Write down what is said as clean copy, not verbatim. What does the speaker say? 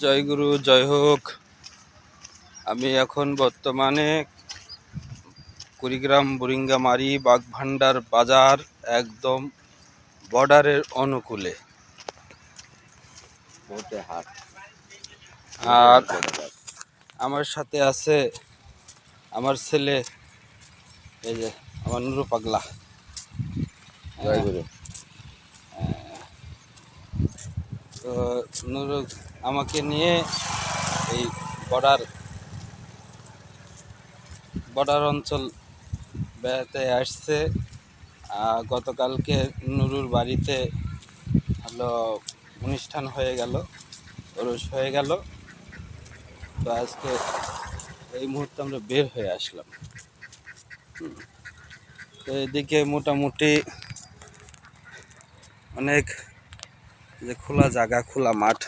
জয় গুরু, জয় হোক। আমি এখন বর্তমানে কুড়িগ্রাম বুরিঙ্গামারি বাগভান্ডার বাজার, একদম বর্ডারের অনুকূলে। আর আমার সাথে আছে আমার ছেলে, এই যে আমার নুরু পাগলা। তো নুরু আমাকে নিয়ে এই বর্ডার অঞ্চল বেড়াতে আসছে। গতকালকে নুরুর বাড়িতে হলো অনুষ্ঠান হয়ে গেল, ওরস হয়ে গেল। তো আজকে এই মুহূর্তে আমরা বের হয়ে আসলাম। তো এদিকে মোটামুটি অনেক যে খোলা জায়গা, খোলা মাঠ,